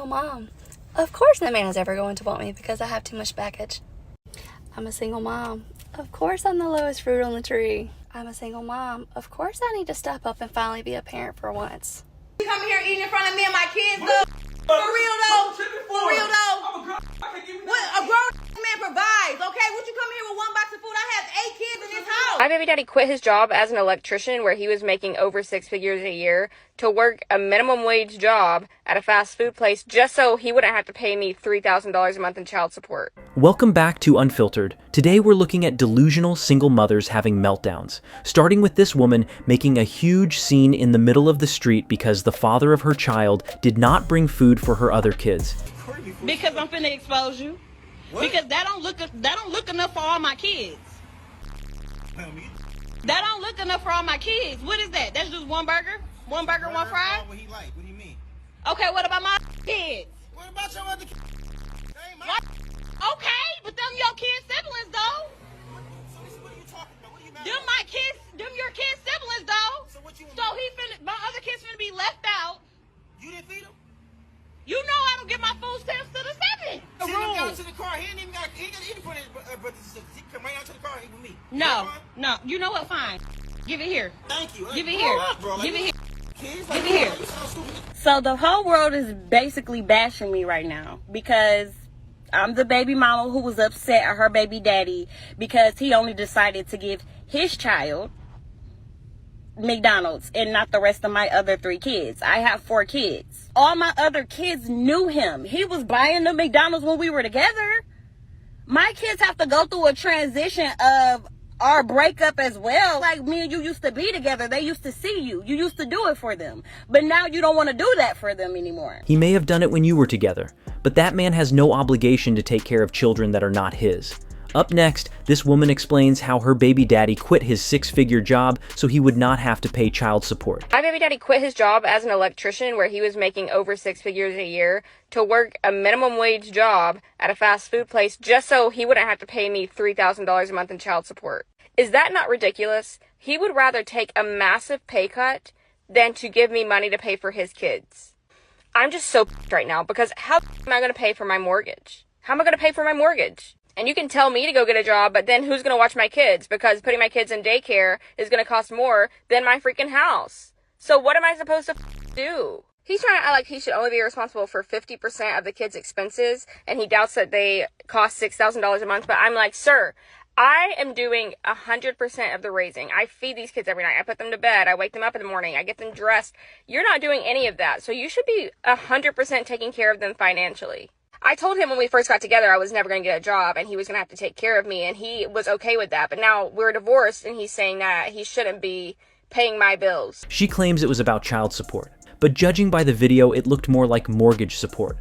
single mom. Of course no man is ever going to want me because I have too much baggage. I'm a single mom. Of course I'm the lowest fruit on the tree. I'm a single mom. Of course I need to step up and finally be a parent for once. You coming here eating in front of me and my kids, though? For real, though? For real, though? What a grown man provides, okay? What you come here with one box of food? I have 8 kids in this house. My baby daddy quit his job as an electrician where he was making over 6 figures a year to work a minimum wage job at a fast food place just so he wouldn't have to pay me $3,000 a month in child support. Welcome back to Unfiltered. Today we're looking at delusional single mothers having meltdowns, starting with this woman making a huge scene in the middle of the street because the father of her child did not bring food for her other kids. Because I'm finna expose you. What? Because that don't look enough for all my kids. That don't look enough for all my kids. What is that? That's just one burger? One burger, one fry? What he like? What do you mean? Okay, what about my kids? What about your other kids? Okay, but them your kids' siblings, though. What are you talking about? What are you mad Them about? my kids, them your kids' siblings, though. So what you So he finna, my other kids finna be left out. You didn't feed him? You know I don't get my food stamps to the 7th. Send him down to the car. He ain't got any for his brother. He come right out to the car and eat with me. No. You know what? Fine. Give it here. Thank you. Give it here. Bro, Give it here. Kids, Give it here. You sound stupid. So the whole world is basically bashing me right now because I'm the baby mama who was upset at her baby daddy because he only decided to give his child McDonald's and not the rest of my other 3 kids. I have 4 kids. All my other kids knew him. He was buying the McDonald's when we were together. My kids have to go through a transition of our breakup as well. Like me and you used to be together. They used to see you. You used to do it for them. But now you don't want to do that for them anymore. He may have done it when you were together, but that man has no obligation to take care of children that are not his. Up next, this woman explains how her baby daddy quit his 6-figure job so he would not have to pay child support. My baby daddy quit his job as an electrician where he was making over 6 figures a year to work a minimum wage job at a fast food place just so he wouldn't have to pay me $3,000 a month in child support. Is that not ridiculous? He would rather take a massive pay cut than to give me money to pay for his kids. I'm just so pissed right now because how am I going to pay for my mortgage? How am I going to pay for my mortgage? And you can tell me to go get a job, but then who's going to watch my kids? Because putting my kids in daycare is going to cost more than my freaking house. So what am I supposed to do? He's trying to act like he should only be responsible for 50% of the kids' expenses, and he doubts that they cost $6,000 a month. But I'm like, sir, I am doing 100% of the raising. I feed these kids every night. I put them to bed. I wake them up in the morning. I get them dressed. You're not doing any of that. So you should be 100% taking care of them financially. I told him when we first got together I was never going to get a job and he was going to have to take care of me, and he was okay with that. But now we're divorced and he's saying that he shouldn't be paying my bills. She claims it was about child support, but judging by the video, it looked more like mortgage support.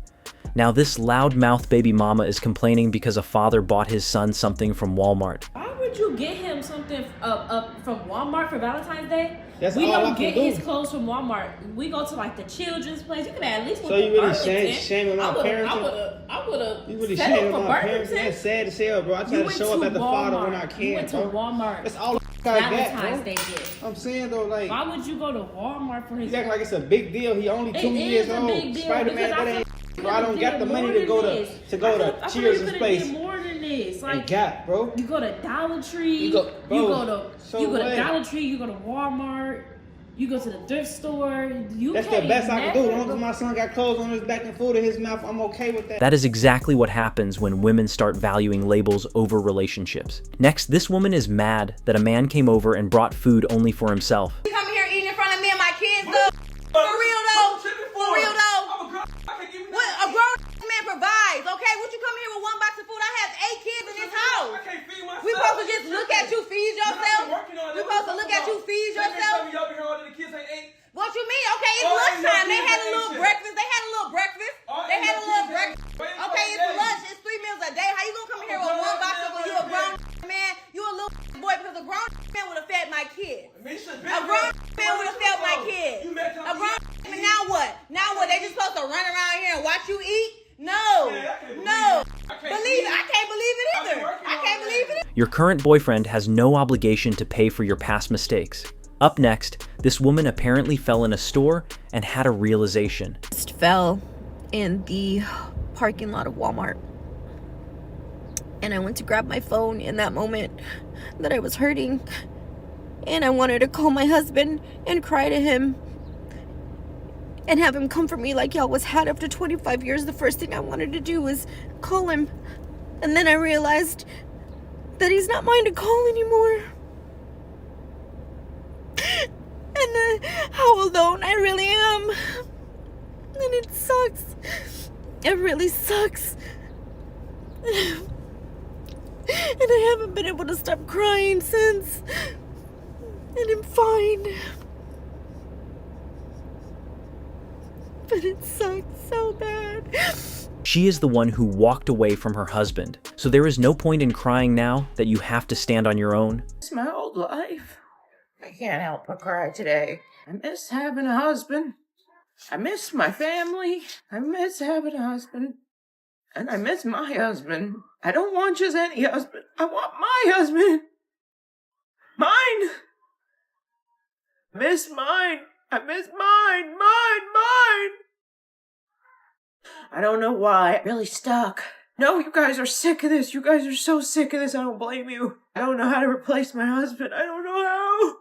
Now this loudmouth baby mama is complaining because a father bought his son something from Walmart. Why would you get him something from Walmart for Valentine's Day? That's we all don't I get can do. his clothes from Walmart. We go to like the children's place. You can at least. So you really shaming my parents? I would have. You really shaming my parents? That's sad as hell, bro. I try to show up at the father when I can, You went to bro. Walmart. That's all I got, Valentine's bro. Day gift. I'm saying though, like, Why would you go to Walmart for his? you act like it's a big deal. He only 2 years old. Spider-Man, that ain't. Bro, I don't got the money to go to Cheers' place. More than this, like Ain't got, bro. you go to Dollar Tree. You go to Dollar Tree. You go to Walmart. You go to the thrift store. That's the best I can do. As long as my son got clothes on his back and food in his mouth, I'm okay with that. That is exactly what happens when women start valuing labels over relationships. Next, this woman is mad that a man came over and brought food only for himself. You coming here eating in front of me and my kids, though? For real, though? For real, though? What a grown man provides, okay? What you coming here with one box of food? I have 8 kids in this house. I can't feed myself. We supposed to just look at you feed yourself? We supposed to look at you feed yourself? Y'all been here all day, the kids ain't ate. What you mean? Okay, it's lunchtime. They had a little breakfast. They had a little breakfast. Okay, it's lunch. It's 3 meals a day. How you gonna come in here with one box of food? You a grown man. You a little boy because a grown man would have fed my kids. A grown man would have fed my kids. A grown man. Now what? Now what? They just supposed to run around here and watch you eat? No. No. I can't believe it either. I can't believe it. Your current boyfriend has no obligation to pay for your past mistakes. Up next, this woman apparently fell in a store and had a realization. Just fell in the parking lot of Walmart. And I went to grab my phone in that moment that I was hurting. And I wanted to call my husband and cry to him and have him comfort me like he always had after 25 years. The first thing I wanted to do was call him. And then I realized that he's not mine to call anymore. And how alone I really am. And it sucks. It really sucks. And I haven't been able to stop crying since. And I'm fine. But it sucks so bad. She is the one who walked away from her husband, so there is no point in crying now that you have to stand on your own. It's my old life. I can't help but cry today. I miss having a husband. I miss my family. I miss having a husband. And I miss my husband. I don't want just any husband. I want my husband. Mine. I miss mine. I miss mine. Mine. I don't know why. I'm really stuck. No, you guys are sick of this. You guys are so sick of this. I don't blame you. I don't know how to replace my husband. I don't know how.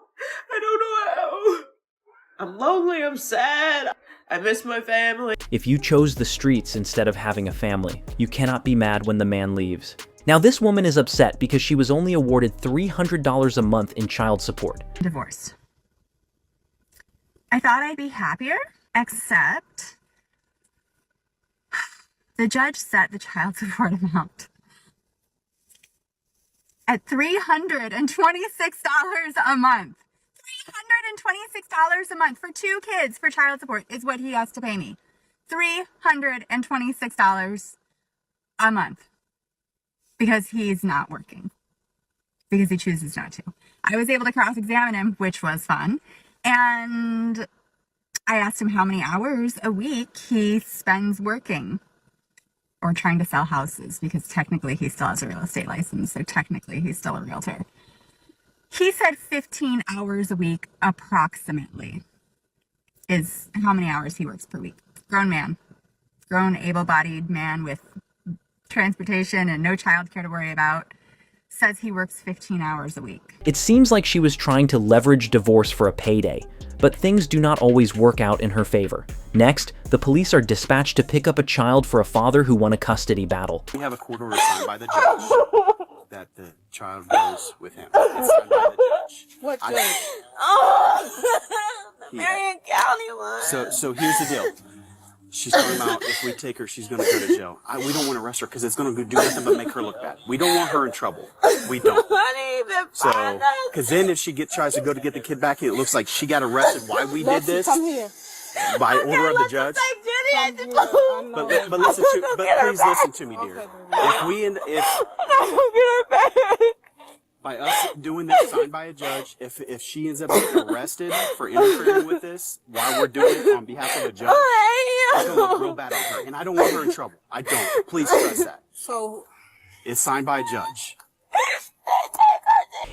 I'm lonely. I'm sad. I miss my family. If you chose the streets instead of having a family, you cannot be mad when the man leaves. Now, this woman is upset because she was only awarded $300 a month in child support. Divorced. I thought I'd be happier, except the judge set the child support amount at $326 a month. $326 a month for 2 kids for child support is what he has to pay me. $326 a month. Because he's not working. Because he chooses not to. I was able to cross-examine him, which was fun. And I asked him how many hours a week he spends working or trying to sell houses, because technically he still has a real estate license, so technically he's still a realtor. He said 15 hours a week, approximately, is how many hours he works per week. Grown man. Grown, able-bodied man with transportation and no childcare to worry about. Says he works 15 hours a week. It seems like she was trying to leverage divorce for a payday, but things do not always work out in her favor. Next, the police are dispatched to pick up a child for a father who won a custody battle. We have a court order signed by the judge that the child goes with him. It's signed by the judge. What judge? The Marion County one. So here's the deal. She's talking about if we take her, she's going to go to jail. We don't want to arrest her because it's going to do nothing but make her look bad. We don't want her in trouble. We don't. So, because then if she tries to go to get the kid back, it looks like she got arrested. Why we did this? By order of the judge. But please listen to me, dear. By us doing this signed by a judge, if she ends up getting arrested for interfering with this while we're doing it on behalf of a judge, it's going to look real bad on her. And I don't want her in trouble. I don't. Please trust that. So it's signed by a judge.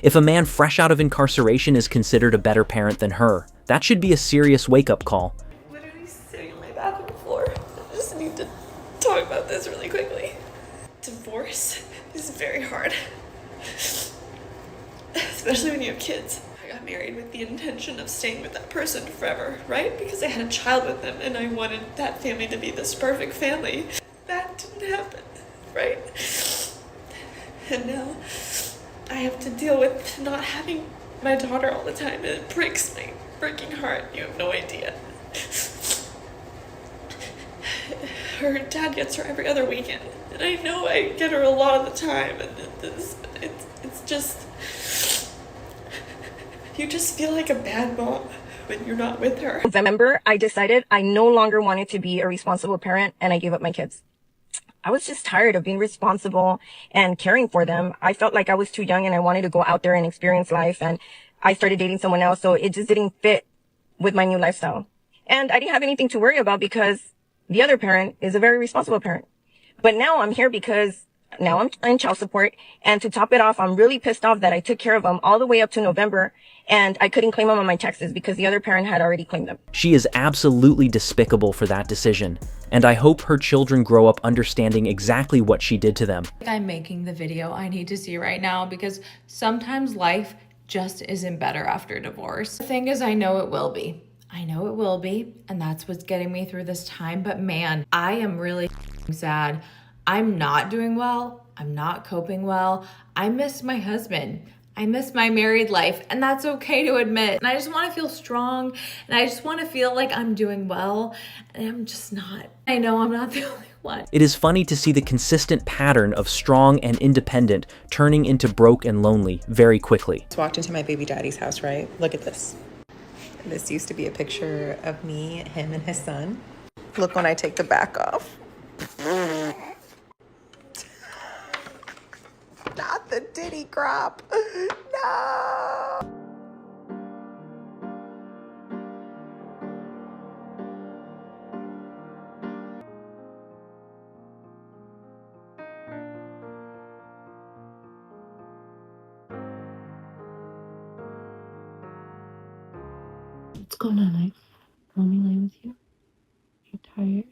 If a man fresh out of incarceration is considered a better parent than her, that should be a serious wake-up call. Literally sitting on my bathroom floor. I just need to talk about this really quickly. Divorce is very hard. Especially when you have kids. I got married with the intention of staying with that person forever, right? Because I had a child with them and I wanted that family to be this perfect family. That didn't happen, right? And now I have to deal with not having my daughter all the time, and it breaks my freaking heart. You have no idea. Her dad gets her every other weekend, and I know I get her a lot of the time, and it's just, you just feel like a bad mom when you're not with her. November, I decided I no longer wanted to be a responsible parent, and I gave up my kids. I was just tired of being responsible and caring for them. I felt like I was too young and I wanted to go out there and experience life, and I started dating someone else, so it just didn't fit with my new lifestyle. And I didn't have anything to worry about because the other parent is a very responsible parent. But now I'm here because Now I'm in child support. And to top it off, I'm really pissed off that I took care of them all the way up to November and I couldn't claim them on my taxes because the other parent had already claimed them. She is absolutely despicable for that decision, and I hope her children grow up understanding exactly what she did to them. I'm making the video I need to see right now because sometimes life just isn't better after divorce. The thing is, I know it will be. I know it will be, and that's what's getting me through this time. But man, I am really sad. I'm not doing well. I'm not coping well. I miss my husband. I miss my married life, and that's okay to admit. And I just want to feel strong, and I just want to feel like I'm doing well, and I'm just not. I know I'm not the only one. It is funny to see the consistent pattern of strong and independent turning into broke and lonely very quickly. Just walked into my baby daddy's house, right? Look at this. This used to be a picture of me, him, and his son. Look when I take the back off. Not the titty crop. No. What's going on, Ike? Want me to lay with you? You tired?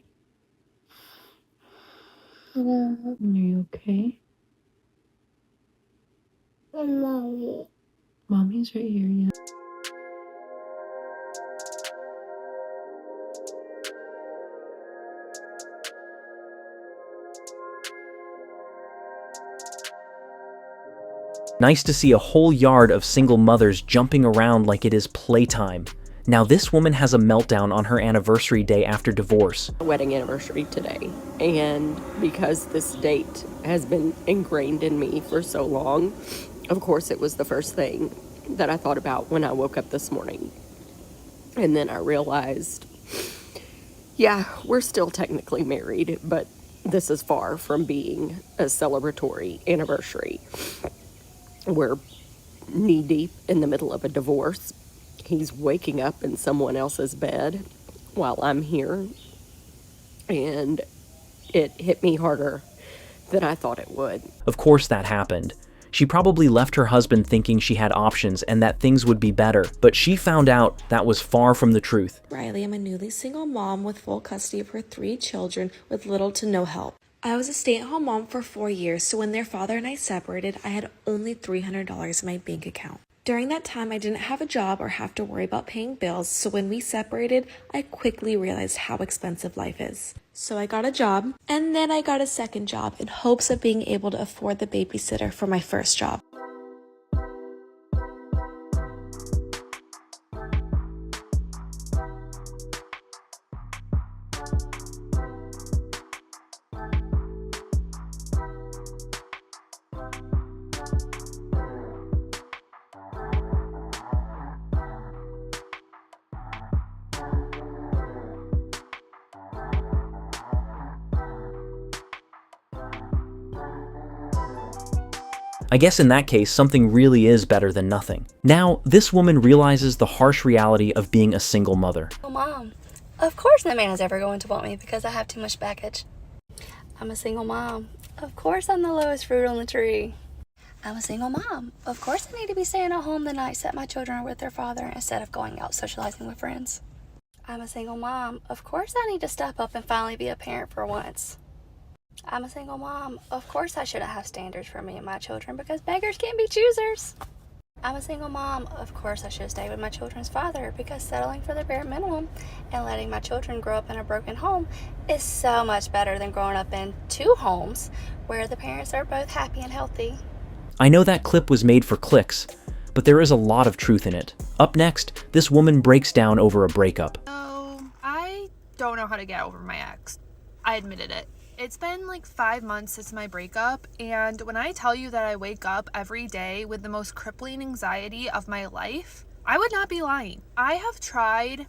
Are you okay? Mommy. Mommy's right here, yeah. Nice to see a whole yard of single mothers jumping around like it is playtime. Now this woman has a meltdown on her anniversary day after divorce. Wedding anniversary today, and because this date has been ingrained in me for so long, of course it was the first thing that I thought about when I woke up this morning. And then I realized, yeah, we're still technically married, but this is far from being a celebratory anniversary. We're knee deep in the middle of a divorce. He's waking up in someone else's bed while I'm here, and it hit me harder than I thought it would. Of course that happened. She probably left her husband thinking she had options and that things would be better, but she found out that was far from the truth. Riley, I'm a newly single mom with full custody of her 3 children with little to no help. I was a stay-at-home mom for 4 years, so when their father and I separated, I had only $300 in my bank account. During that time, I didn't have a job or have to worry about paying bills, so when we separated, I quickly realized how expensive life is. So I got a job, and then I got a second job in hopes of being able to afford the babysitter for my first job. I guess in that case, something really is better than nothing. Now, this woman realizes the harsh reality of being a single mother. Oh, Mom, of course no man is ever going to want me because I have too much baggage. I'm a single mom. Of course I'm the lowest fruit on the tree. I'm a single mom. Of course I need to be staying at home the nights that my children are with their father instead of going out socializing with friends. I'm a single mom. Of course I need to step up and finally be a parent for once. I'm a single mom. Of course I shouldn't have standards for me and my children because beggars can't be choosers. I'm a single mom. Of course I should stay with my children's father because settling for the bare minimum and letting my children grow up in a broken home is so much better than growing up in 2 homes where the parents are both happy and healthy. I know that clip was made for clicks, but there is a lot of truth in it. Up next, this woman breaks down over a breakup. So, I don't know how to get over my ex. I admitted it. It's been like 5 months since my breakup, and when I tell you that I wake up every day with the most crippling anxiety of my life, I would not be lying. I have tried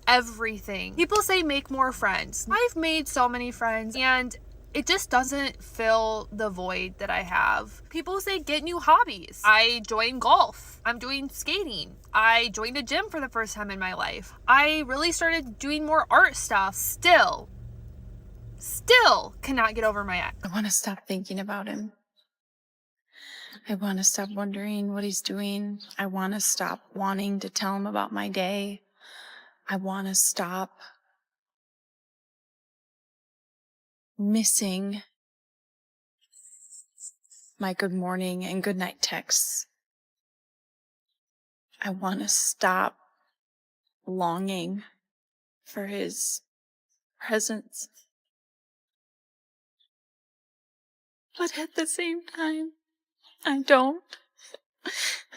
everything. People say make more friends. I've made so many friends, and it just doesn't fill the void that I have. People say get new hobbies. I joined golf. I'm doing skating. I joined a gym for the first time in my life. I really started doing more art stuff. Still, still cannot get over my ex. I want to stop thinking about him. I want to stop wondering what he's doing. I want to stop wanting to tell him about my day. I want to stop missing my good morning and good night texts. I want to stop longing for his presence. But at the same time, I don't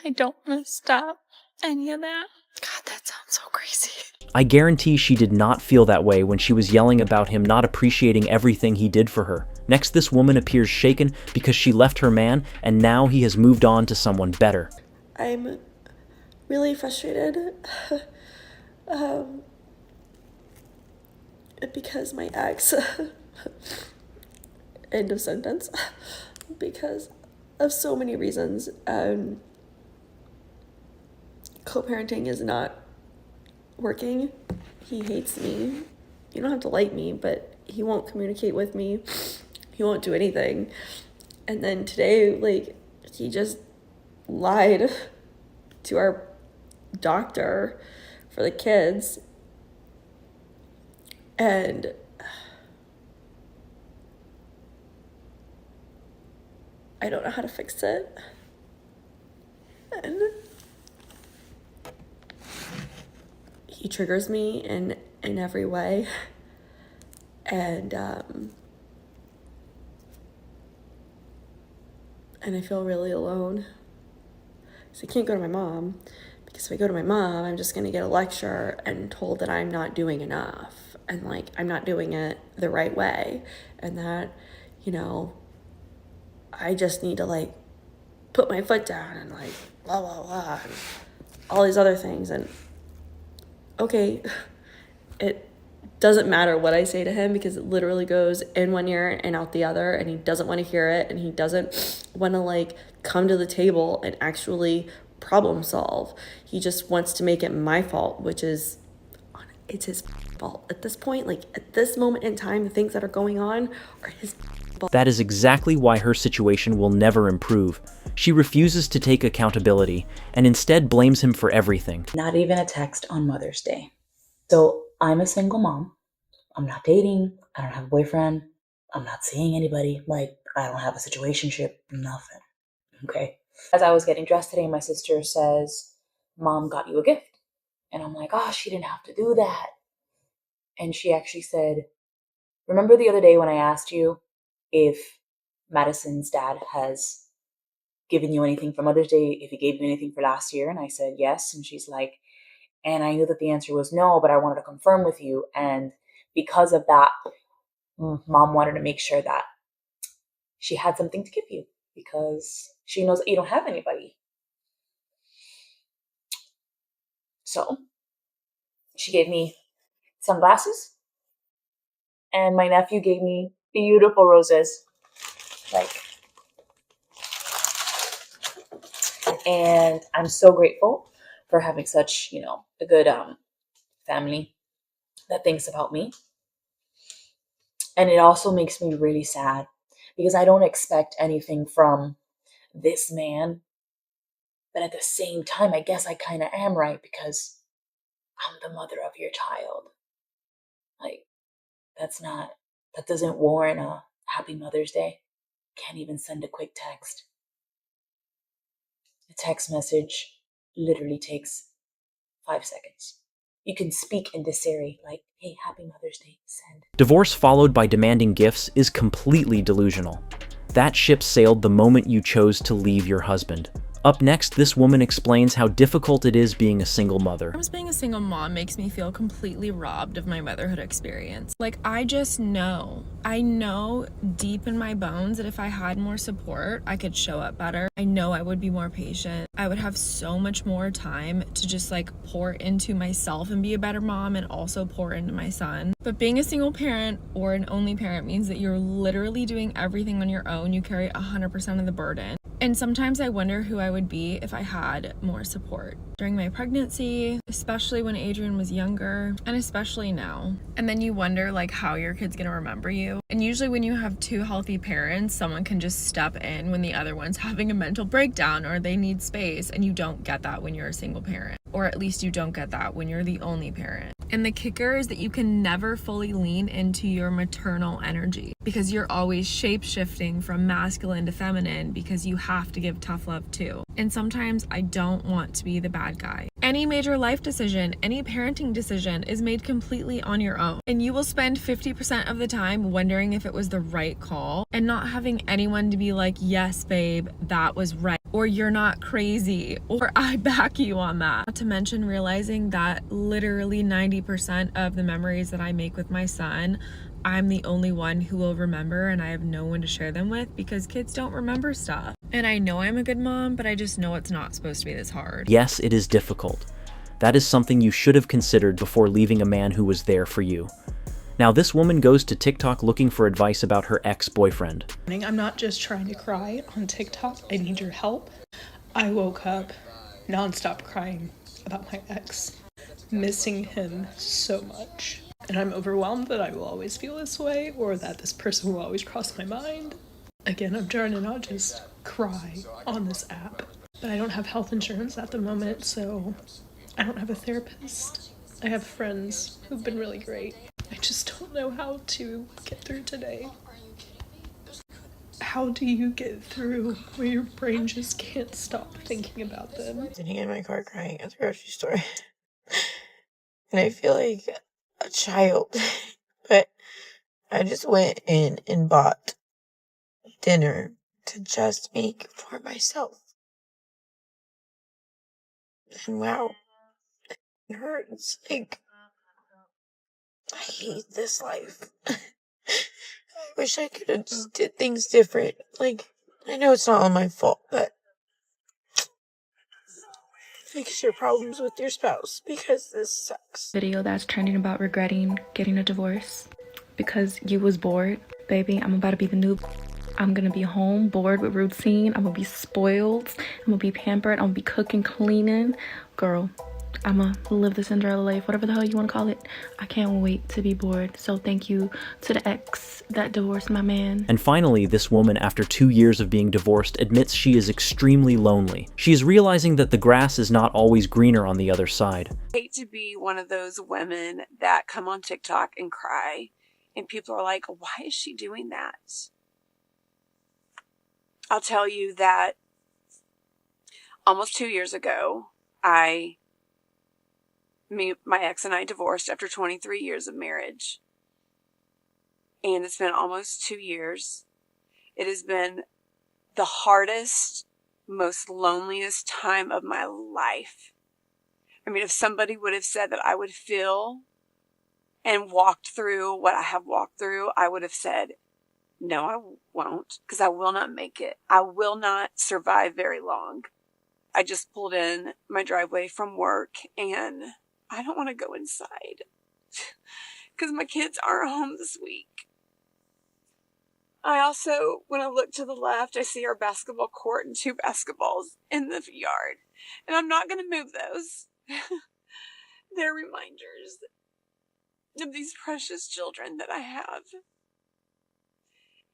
want to stop any of that. God, that sounds so crazy. I guarantee she did not feel that way when she was yelling about him not appreciating everything he did for her. Next, this woman appears shaken because she left her man and now he has moved on to someone better. I'm really frustrated because my ex, end of sentence, because of so many reasons. Co-parenting is not working. He hates me. You don't have to like me, but he won't communicate with me. He won't do anything. And then today, like, he just lied to our doctor for the kids. And I don't know how to fix it. And he triggers me in every way. And I feel really alone. So I can't go to my mom, because if I go to my mom, I'm just gonna get a lecture and told that I'm not doing enough, and like I'm not doing it the right way, and that, you know, I just need to like put my foot down and like blah blah blah and all these other things. And okay, it doesn't matter what I say to him, because it literally goes in one ear and out the other, and he doesn't want to hear it, and he doesn't want to like come to the table and actually problem solve. He just wants to make it my fault, which is, it's his fault at this point. Like at this moment in time, the things that are going on are his fault. That is exactly why her situation will never improve. She refuses to take accountability and instead blames him for everything. Not even a text on Mother's Day. So I'm a single mom. I'm not dating. I don't have a boyfriend. I'm not seeing anybody. Like, I don't have a situationship. Nothing. Okay. As I was getting dressed today, my sister says, Mom got you a gift. And I'm like, oh, she didn't have to do that. And she actually said, remember the other day when I asked you if Madison's dad has given you anything for Mother's Day, if he gave you anything for last year? And I said, yes. And she's like, and I knew that the answer was no, but I wanted to confirm with you. And because of that, Mom wanted to make sure that she had something to give you, because she knows that you don't have anybody. So she gave me sunglasses, and my nephew gave me beautiful roses. And I'm so grateful for having such, you know, a good family that thinks about me. And it also makes me really sad, because I don't expect anything from this man. But at the same time, I guess I kind of am, right? Because I'm the mother of your child. Like, that doesn't warrant a happy Mother's Day. Can't even send a quick text. A text message literally takes 5 seconds. You can speak in this Siri, like, hey, happy Mother's Day, send. Divorce followed by demanding gifts is completely delusional. That ship sailed the moment you chose to leave your husband. Up next, this woman explains how difficult it is being a single mother. Sometimes being a single mom makes me feel completely robbed of my motherhood experience. Like, I just know. I know deep in my bones that if I had more support, I could show up better. I know I would be more patient. I would have so much more time to just like pour into myself and be a better mom, and also pour into my son. But being a single parent or an only parent means that you're literally doing everything on your own. You carry 100% of the burden. And sometimes I wonder who I would be if I had more support. During my pregnancy, especially when Adrian was younger, and especially now. And then you wonder like how your kid's gonna remember you. And usually when you have two healthy parents, someone can just step in when the other one's having a mental breakdown or they need space, and you don't get that when you're a single parent. Or at least you don't get that when you're the only parent. And the kicker is that you can never fully lean into your maternal energy because you're always shape-shifting from masculine to feminine because you have to give tough love too. And sometimes I don't want to be the bad guy. Any major life decision, any parenting decision is made completely on your own. And you will spend 50% of the time wondering if it was the right call and not having anyone to be like, yes, babe, that was right. Or you're not crazy, or I back you on that. Not to mention realizing that literally 90% of the memories that I make with my son, I'm the only one who will remember and I have no one to share them with because kids don't remember stuff. And I know I'm a good mom, but I just know it's not supposed to be this hard. Yes, it is difficult. That is something you should have considered before leaving a man who was there for you. Now, this woman goes to TikTok looking for advice about her ex-boyfriend. I'm not just trying to cry on TikTok. I need your help. I woke up nonstop crying about my ex, missing him so much. And I'm overwhelmed that I will always feel this way or that this person will always cross my mind. Again, I'm trying to not just cry on this app. But I don't have health insurance at the moment, so I don't have a therapist. I have friends who've been really great. I just don't know how to get through today. How do you get through where your brain just can't stop thinking about them? Sitting in my car crying at the grocery store. And I feel like a child. But I just went in and bought dinner to just make for myself. And wow, it hurts. Like, I hate this life. I wish I could have just did things different. Like, I know it's not all my fault, but fix your problems with your spouse because this sucks. Video that's trending about regretting getting a divorce because you was bored. Baby, I'm about to be the new. I'm gonna be home, bored with routine. I'm gonna be spoiled. I'm gonna be pampered. I'm gonna be cooking, cleaning. Girl, I'm gonna live the Cinderella life, whatever the hell you wanna call it. I can't wait to be bored. So thank you to the ex that divorced my man. And finally, this woman, after 2 years of being divorced, admits she is extremely lonely. She is realizing that the grass is not always greener on the other side. I hate to be one of those women that come on TikTok and cry, and people are like, why is she doing that? I'll tell you that almost 2 years ago, my ex and I divorced after 23 years of marriage. And it's been almost 2 years. It has been the hardest, most loneliest time of my life. I mean, if somebody would have said that I would feel and walked through what I have walked through, I would have said, no, I won't, because I will not make it. I will not survive very long. I just pulled in my driveway from work and I don't want to go inside because my kids aren't home this week. I also, when I look to the left, I see our basketball court and 2 basketballs in the yard. And I'm not going to move those. They're reminders of these precious children that I have.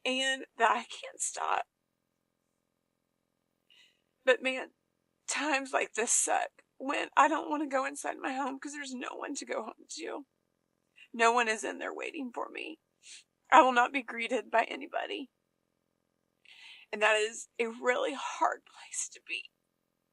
And that I can't stop. But man, times like this suck when I don't want to go inside my home because there's no one to go home to. No one is in there waiting for me. I will not be greeted by anybody. And that is a really hard place to be.